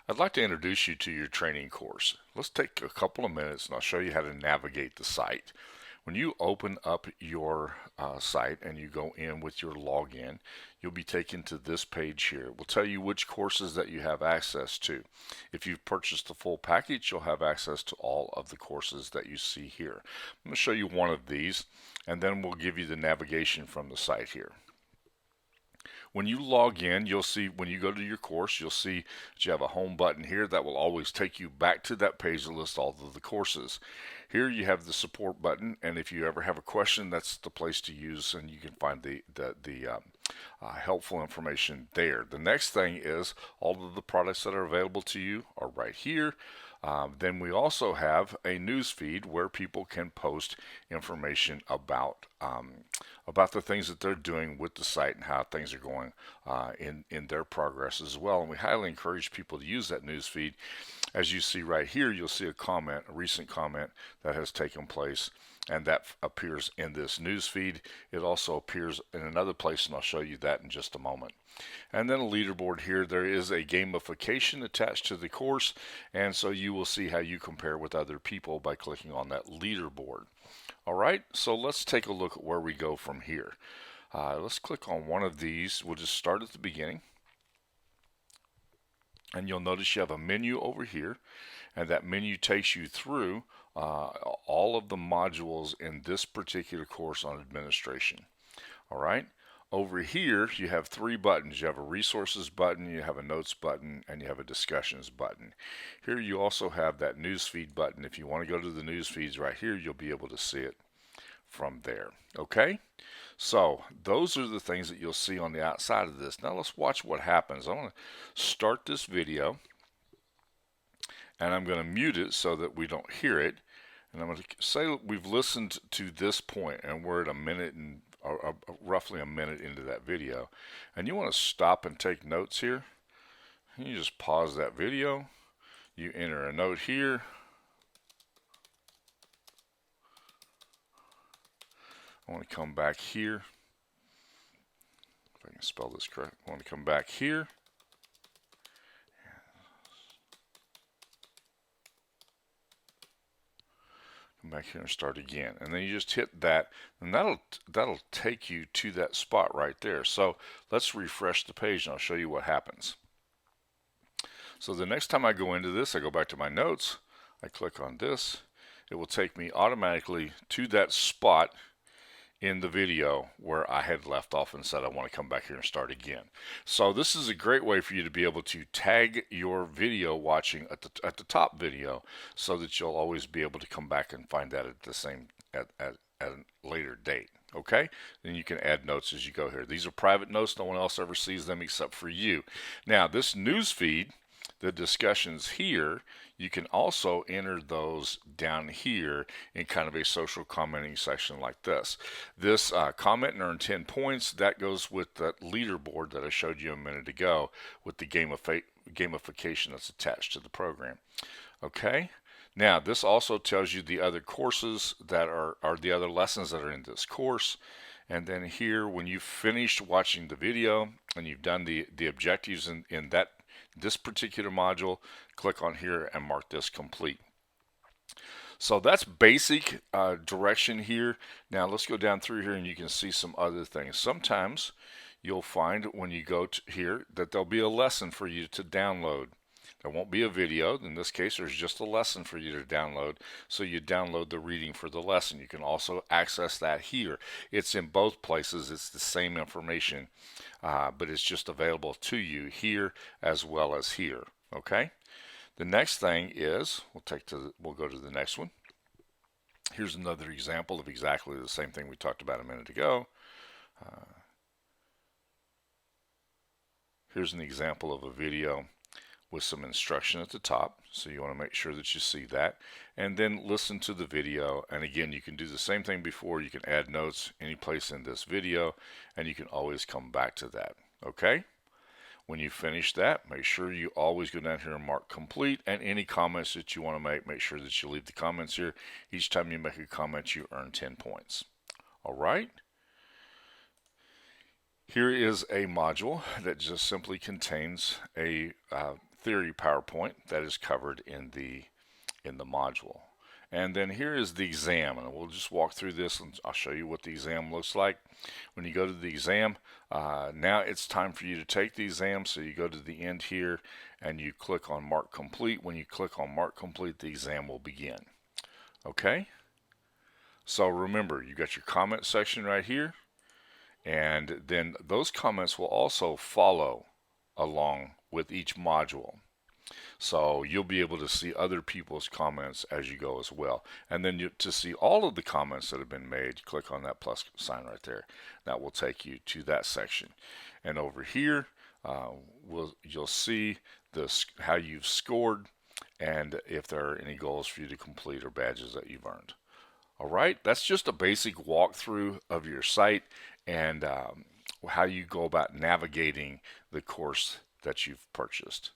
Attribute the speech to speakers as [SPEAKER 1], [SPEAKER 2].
[SPEAKER 1] I'd like to introduce you to your training course. Let's take a couple of minutes and I'll show you how to navigate the site. When you open up your site and you go in with your login, you'll be taken to this page here. It will tell you which courses that you have access to. If you've purchased the full package, you'll have access to all of the courses that you see here. I'm going to show you one of these, and then we'll give you the navigation from the site here. When you log in, you'll see when you go to your course, you'll see that you have a home button here that will always take you back to that page that lists all of the courses. Here you have the support button, and if you ever have a question, that's the place to use, and you can find the helpful information there. The next thing is all of the products that are available to you are right here. Then we also have a news feed where people can post information about the things that they're doing with the site and how things are going in their progress as well. And we highly encourage people to use that news feed. As you see right here, you'll see a recent comment that has taken place, and that appears in this news feed. It also appears in another place, and I'll show you that in just a moment. And then a leaderboard here. There is a gamification attached to the course, and so you will see how you compare with other people by clicking on that leaderboard. All right, so let's take a look at where we go from here. Let's click on one of these. We'll just start at the beginning. And you'll notice you have a menu over here, and that menu takes you through all of the modules in this particular course on administration. All right. Over here, you have three buttons. You have a resources button, you have a notes button, and you have a discussions button. Here you also have that newsfeed button. If you want to go to the news feeds right here, you'll be able to see it from there. Okay? So those are the things that you'll see on the outside of this. Now let's watch what happens. I'm going to start this video, and I'm going to mute it so that we don't hear it. And I'm going to say we've listened to this point, and we're at a minute and roughly a minute into that video, and you want to stop and take notes here. You just pause that video, you enter a note here, I want to come back here, if I can spell this correct. I want to come back here, back here and start again, and then you just hit that, and that'll take you to that spot right there. So let's refresh the page and I'll show you what happens. So the next time I go into this, I go back to my notes, I click on this, it will take me automatically to that spot in the video where I had left off and said I want to come back here and start again. So this is a great way for you to be able to tag your video watching at the top video, so that you'll always be able to come back and find that at the same at a later date. Okay, then you can add notes as you go here. These are private notes, no one else ever sees them except for you. Now this news feed, the discussions here, you can also enter those down here in kind of a social commenting section like this. This comment and earn 10 points, that goes with that leaderboard that I showed you a minute ago with the gamification that's attached to the program. Okay, now this also tells you the other courses that are the other lessons that are in this course. And then here, when you've finished watching the video and you've done the objectives in this particular module, click on here and mark this complete. So that's basic direction here. Now let's go down through here and you can see some other things. Sometimes you'll find when you go to here that there'll be a lesson for you to download. There won't be a video. In this case, there's just a lesson for you to download. So you download the reading for the lesson. You can also access that here. It's in both places. It's the same information, but it's just available to you here as well as here. Okay. The next thing is we'll go to the next one. Here's another example of exactly the same thing we talked about a minute ago. Here's an example of a video with some instruction at the top, so you want to make sure that you see that, and then listen to the video. And again, you can do the same thing before. You can add notes any place in this video, and you can always come back to that. Okay, when you finish that, make sure you always go down here and mark complete, and any comments that you want to make sure that you leave the comments here. Each time you make a comment, you earn 10 points. All right, here is a module that just simply contains a theory PowerPoint that is covered in the module. And then here is the exam, and we'll just walk through this and I'll show you what the exam looks like. When you go to the exam, now it's time for you to take the exam, so you go to the end here and you click on Mark Complete. When you click on Mark Complete, the exam will begin. Okay? So remember, you got your comment section right here, and then those comments will also follow along with each module. So you'll be able to see other people's comments as you go as well. And then to see all of the comments that have been made, click on that plus sign right there. That will take you to that section. And over here, you'll see how you've scored and if there are any goals for you to complete or badges that you've earned. All right, that's just a basic walkthrough of your site and how you go about navigating the course that you've purchased.